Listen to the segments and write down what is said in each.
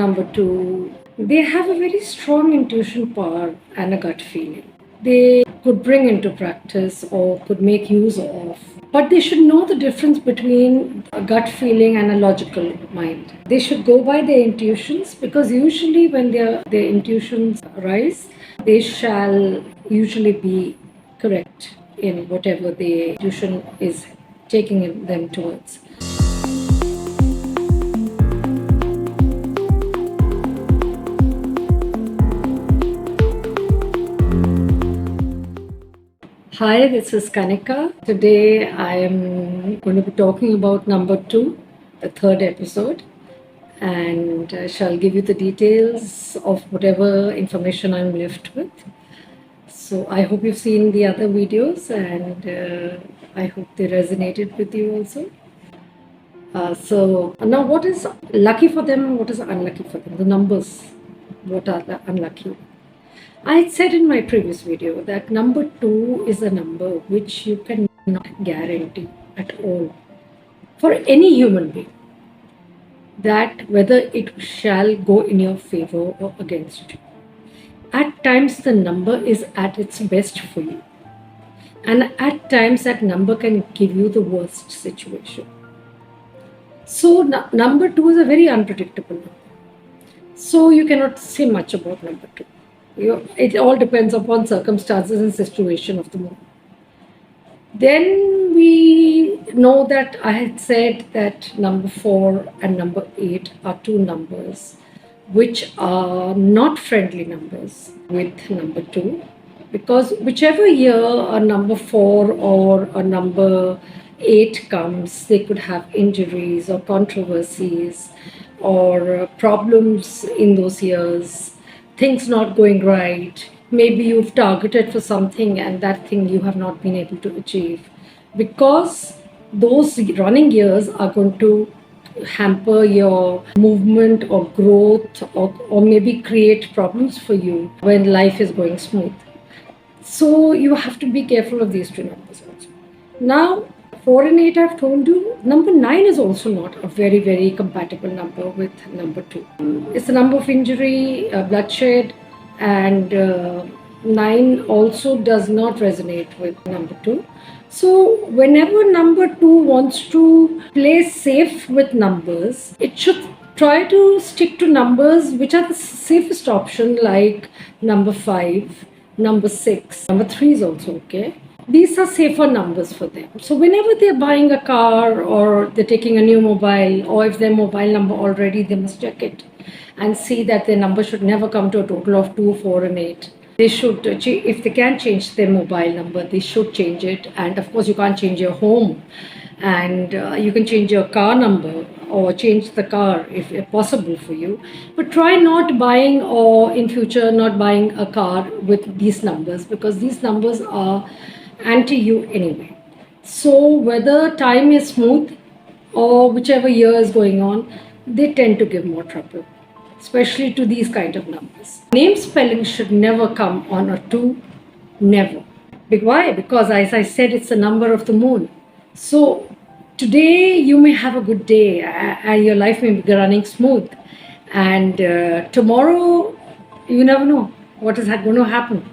number two, they have a very strong intuition power and a gut feeling. They could bring into practice or could make use of. But they should know the difference between a gut feeling and a logical mind. They should go by their intuitions, because usually when their intuitions arise, they shall usually be correct in whatever the intuition is taking them towards. Hi, this is Kanika. Today I am going to be talking about number two, the third episode, and I shall give you the details of whatever information I'm left with. So I hope you've seen the other videos, and I hope they resonated with you also. So now, what is lucky for them, what is unlucky for them? The numbers, what are the unlucky? I had said in my previous video that number two is a number which you cannot guarantee at all for any human being, that whether it shall go in your favor or against you. At times the number is at its best for you, and at times that number can give you the worst situation. So number two is a very unpredictable number. So you cannot say much about number two. It all depends upon circumstances and situation of the moment. Then we know that I had said that number 4 and number 8 are two numbers which are not friendly numbers with number 2, because whichever year a number 4 or a number 8 comes, they could have injuries or controversies or problems in those years, things not going right. Maybe you've targeted for something and that thing you have not been able to achieve, because those running years are going to hamper your movement or growth, or maybe create problems for you when life is going smooth. So you have to be careful of these two numbers also. Now, 4 and 8 I've told you. Number 9 is also not a very, very compatible number with number 2. It's a number of injury, bloodshed, and 9 also does not resonate with number 2. So whenever number 2 wants to play safe with numbers, it should try to stick to numbers which are the safest option, like number 5, number 6, number 3 is also okay. These are safer numbers for them. So whenever they're buying a car or they're taking a new mobile, or if their mobile number already, they must check it and see that their number should never come to a total of 2, 4 and 8. They should, if they can change their mobile number, they should change it. And of course you can't change your home, and you can change your car number or change the car if possible for you. But try not buying, or in future not buying a car with these numbers, because these numbers are anti you anyway. So whether time is smooth or whichever year is going on, they tend to give more trouble, especially to these kind of numbers. Name spelling should never come on a 2, never. Why? Because as I said, it's the number of the moon. So today you may have a good day and your life may be running smooth, and tomorrow you never know what is going to happen.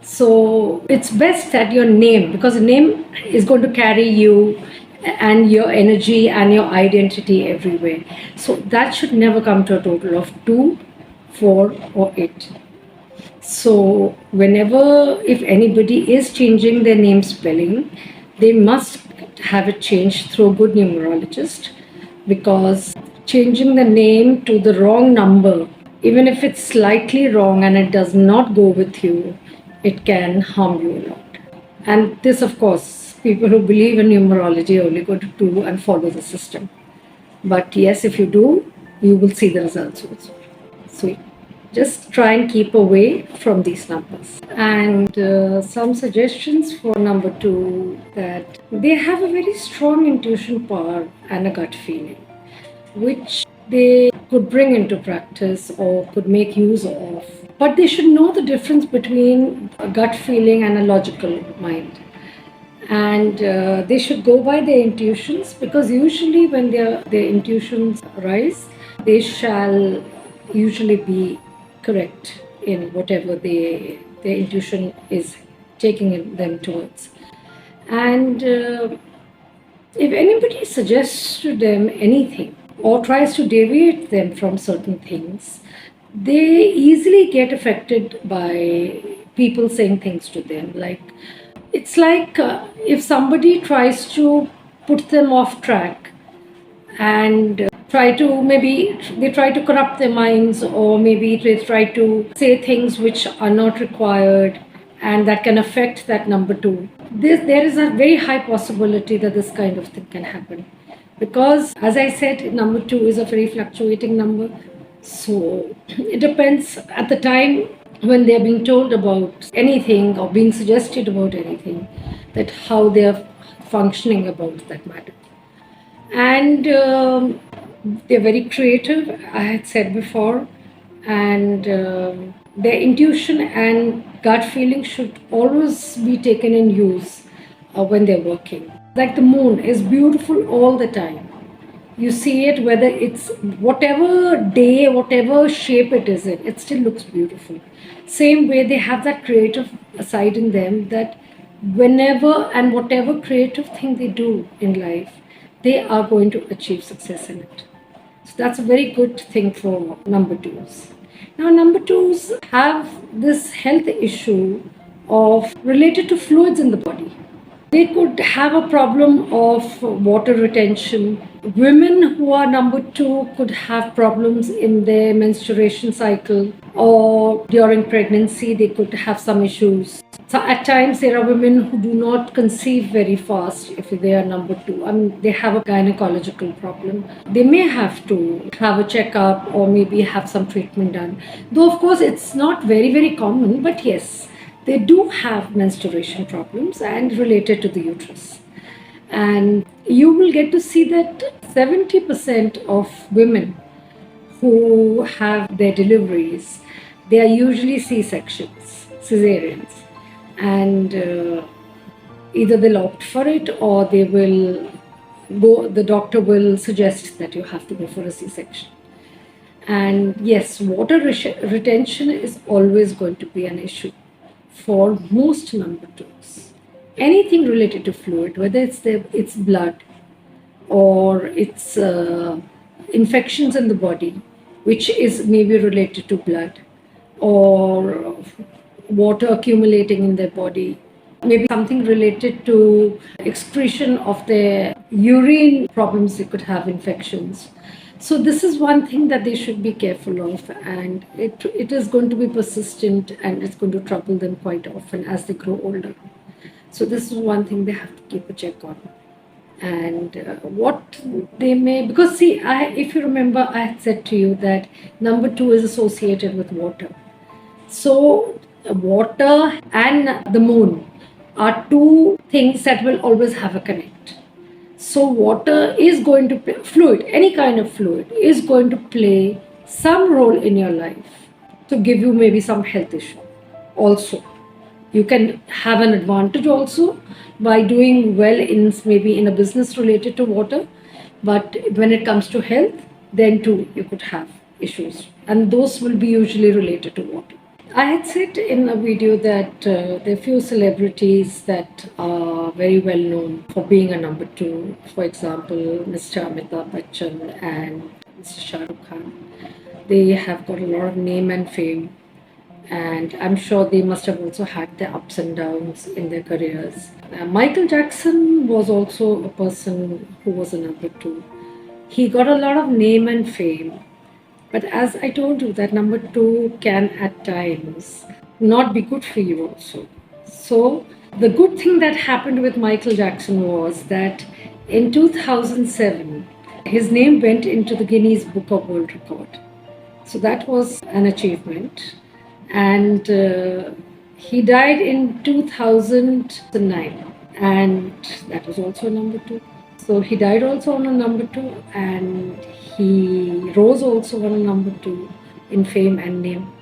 So it's best that your name, because the name is going to carry you and your energy and your identity everywhere. So that should never come to a total of 2, 4 or 8. So whenever, if anybody is changing their name spelling, they must have it changed through a good numerologist, because changing the name to the wrong number, even if it's slightly wrong and it does not go with you, it can harm you a lot. And this, of course, people who believe in numerology only go to do and follow the system. But yes, if you do, you will see the results also. So just try and keep away from these numbers. And some suggestions for number 2, that they have a very strong intuition power and a gut feeling, which they could bring into practice or could make use of. But they should know the difference between a gut feeling and a logical mind. And they should go by their intuitions, because usually when their intuitions arise, they shall usually be correct in whatever their intuition is taking them towards. And if anybody suggests to them anything or tries to deviate them from certain things, they easily get affected by people saying things to them. Like, it's like if somebody tries to put them off track and they try to corrupt their minds, or maybe they try to say things which are not required, and that can affect that number two. There is a very high possibility that this kind of thing can happen, because as I said, number two is a very fluctuating number. So it depends at the time when they are being told about anything or being suggested about anything, that how they are functioning about that matter. And they're very creative, I had said before, and their intuition and gut feeling should always be taken in use when they're working. Like the moon is beautiful all the time. You see it whether it's whatever day, whatever shape it is in, it still looks beautiful. Same way, they have that creative side in them, that whenever and whatever creative thing they do in life, they are going to achieve success in it. So that's a very good thing for number twos. Now, number twos have this health issue of related to fluids in the body. They could have a problem of water retention. Women who are number two could have problems in their menstruation cycle, or during pregnancy, they could have some issues. So at times, there are women who do not conceive very fast if they are number two. I mean, they have a gynecological problem. They may have to have a checkup or maybe have some treatment done. Though, of course, it's not very, very common, but yes, they do have menstruation problems and related to the uterus. And you will get to see that 70% of women who have their deliveries, they are usually C-sections, cesareans. And either they'll opt for it, or the doctor will suggest that you have to go for a C-section. And yes, water retention is always going to be an issue for most number twos. Anything related to fluid, whether it's blood or it's infections in the body, which is maybe related to blood, or water accumulating in their body, maybe something related to excretion of their urine problems, they could have infections. So this is one thing that they should be careful of, and it is going to be persistent, and it's going to trouble them quite often as they grow older. So this is one thing they have to keep a check on. And what they may, because see, if you remember, I had said to you that number two is associated with water. So water and the moon are two things that will always have a connect. So water is going to play, fluid, any kind of fluid, is going to play some role in your life to give you maybe some health issue also. You can have an advantage also by doing well in maybe in a business related to water, but when it comes to health, then too you could have issues, and those will be usually related to water. I had said in a video that there are few celebrities that are very well known for being a number two. For example, Mr. Amitabh Bachchan and Mr. Shah Rukh Khan. They have got a lot of name and fame, and I'm sure they must have also had their ups and downs in their careers. Michael Jackson was also a person who was a number two. He got a lot of name and fame. But as I told you, that number two can at times not be good for you also. So the good thing that happened with Michael Jackson was that in 2007, his name went into the Guinness Book of World Record. So that was an achievement. And he died in 2009, and that was also a number two. So he died also on a number two, and he rose also on a number two in fame and name.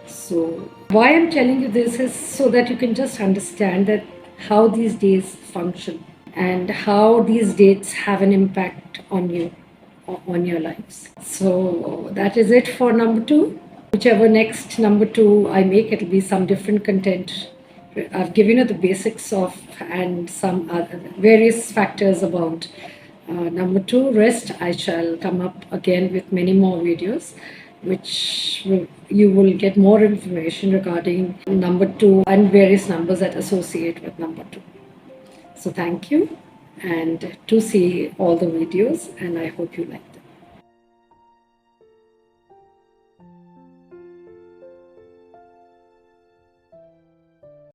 So why I'm telling you this is so that you can just understand that how these days function and how these dates have an impact on you on your lives. So that is it for number 2. Whichever next number 2 I make, it'll be some different content. I've given you the basics of and some other various factors about number 2. Rest, I shall come up again with many more videos, which you will get more information regarding number 2 and various numbers that associate with number 2. So thank you, and to see all the videos, and I hope you like.